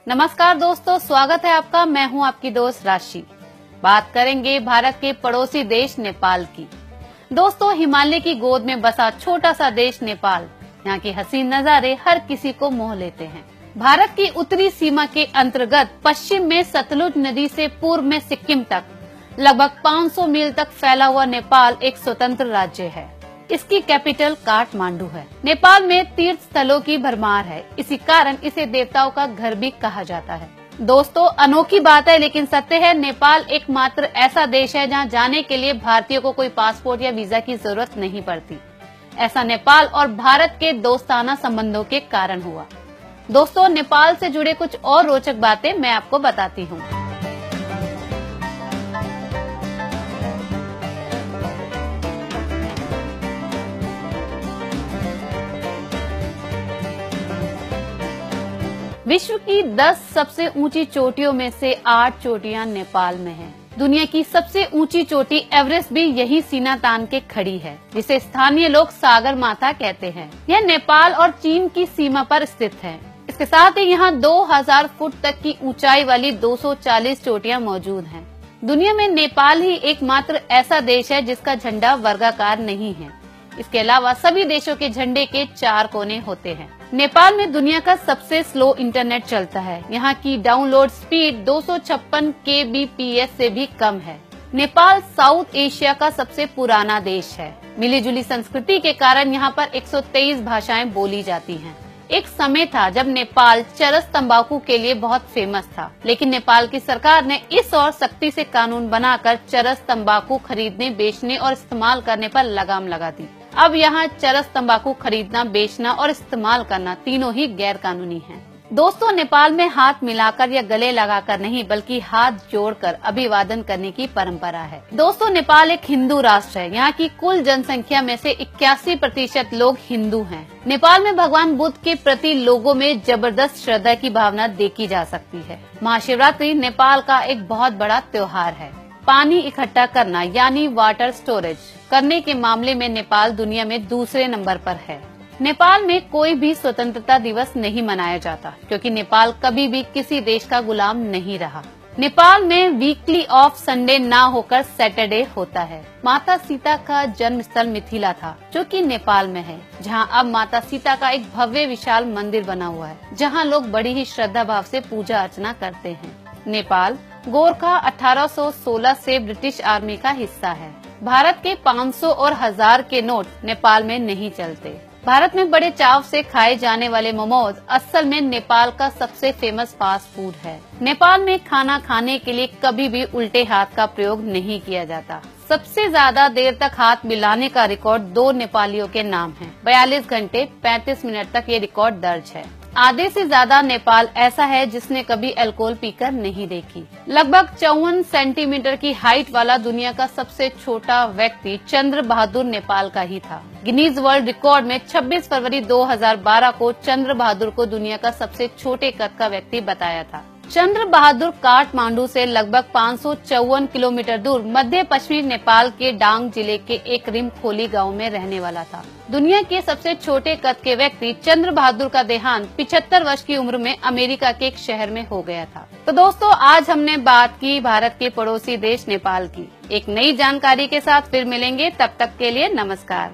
नमस्कार दोस्तों, स्वागत है आपका। मैं हूं आपकी दोस्त राशि। बात करेंगे भारत के पड़ोसी देश नेपाल की। दोस्तों, हिमालय की गोद में बसा छोटा सा देश नेपाल, यहाँ के हसीन नजारे हर किसी को मोह लेते हैं। भारत की उत्तरी सीमा के अंतर्गत पश्चिम में सतलुज नदी से पूर्व में सिक्किम तक लगभग 500 मील तक फैला हुआ नेपाल एक स्वतंत्र राज्य है। इसकी कैपिटल काठमांडू है। नेपाल में तीर्थ स्थलों की भरमार है, इसी कारण इसे देवताओं का घर भी कहा जाता है। दोस्तों, अनोखी बात है लेकिन सत्य है, नेपाल एकमात्र ऐसा देश है जहां जाने के लिए भारतीयों को कोई पासपोर्ट या वीजा की जरूरत नहीं पड़ती। ऐसा नेपाल और भारत के दोस्ताना संबंधों के कारण हुआ। दोस्तों, नेपाल से जुड़े कुछ और रोचक बातें मैं आपको बताती हूँ। विश्व की 10 सबसे ऊंची चोटियों में से 8 चोटियां नेपाल में हैं। दुनिया की सबसे ऊंची चोटी एवरेस्ट भी यही सीना तान के खड़ी है, जिसे स्थानीय लोग सागर माता कहते हैं। यह नेपाल और चीन की सीमा पर स्थित है। इसके साथ ही यहाँ 2000 फुट तक की ऊंचाई वाली 240 चोटियां मौजूद हैं। दुनिया में नेपाल ही एकमात्र ऐसा देश है जिसका झंडा वर्गाकार नहीं है। इसके अलावा सभी देशों के झंडे के 4 कोने होते हैं। नेपाल में दुनिया का सबसे स्लो इंटरनेट चलता है। यहाँ की डाउनलोड स्पीड 256 kbps से भी कम है। नेपाल साउथ एशिया का सबसे पुराना देश है। मिली जुली संस्कृति के कारण यहाँ पर 123 भाषाएं बोली जाती हैं। एक समय था जब नेपाल चरस तंबाकू के लिए बहुत फेमस था, लेकिन नेपाल की सरकार ने इस और सख्ती से कानून बनाकर चरस तंबाकू खरीदने, बेचने और इस्तेमाल करने पर लगाम लगा दी। अब यहाँ चरस तंबाकू खरीदना, बेचना और इस्तेमाल करना तीनों ही गैर कानूनी है। दोस्तों, नेपाल में हाथ मिलाकर या गले लगाकर नहीं बल्कि हाथ जोड़कर अभिवादन करने की परंपरा है। दोस्तों, नेपाल एक हिंदू राष्ट्र है। यहाँ की कुल जनसंख्या में से 81% लोग हिंदू हैं। नेपाल में भगवान बुद्ध के प्रति लोगों में जबरदस्त श्रद्धा की भावना देखी जा सकती है। महाशिवरात्रि नेपाल का एक बहुत बड़ा त्योहार है। पानी इकट्ठा करना यानी वाटर स्टोरेज करने के मामले में नेपाल दुनिया में दूसरे नंबर पर है। नेपाल में कोई भी स्वतंत्रता दिवस नहीं मनाया जाता, क्योंकि नेपाल कभी भी किसी देश का गुलाम नहीं रहा। नेपाल में वीकली ऑफ संडे ना होकर सैटरडे होता है। माता सीता का जन्म स्थल मिथिला था, जो कि नेपाल में है, जहां अब माता सीता का एक भव्य विशाल मंदिर बना हुआ है, जहां लोग बड़ी ही श्रद्धा भाव से पूजा अर्चना करते हैं। नेपाल गोरखा 1816 से ब्रिटिश आर्मी का हिस्सा है। भारत के 500 और 1000 के नोट नेपाल में नहीं चलते। भारत में बड़े चाव से खाए जाने वाले मोमोज असल में नेपाल का सबसे फेमस फास्ट फूड है। नेपाल में खाना खाने के लिए कभी भी उल्टे हाथ का प्रयोग नहीं किया जाता। सबसे ज्यादा देर तक हाथ मिलाने का रिकॉर्ड 2 नेपालियों के नाम है। 42 घंटे 35 मिनट तक ये रिकॉर्ड दर्ज है। आधे से ज्यादा नेपाल ऐसा है जिसने कभी अल्कोहल पीकर नहीं देखी। लगभग 54 सेंटीमीटर की हाइट वाला दुनिया का सबसे छोटा व्यक्ति चंद्र बहादुर नेपाल का ही था। गिनीज वर्ल्ड रिकॉर्ड में 26 फरवरी 2012 को चंद्र बहादुर को दुनिया का सबसे छोटे कद का व्यक्ति बताया था। चंद्र बहादुर काठमांडू से लगभग 554 किलोमीटर दूर मध्य पश्चिमी नेपाल के डांग जिले के एक रिमखोली गांव में रहने वाला था। दुनिया के सबसे छोटे कद के व्यक्ति चंद्र बहादुर का देहांत 75 वर्ष की उम्र में अमेरिका के एक शहर में हो गया था। तो दोस्तों, आज हमने बात की भारत के पड़ोसी देश नेपाल की। एक नई जानकारी के साथ फिर मिलेंगे, तब तक के लिए नमस्कार।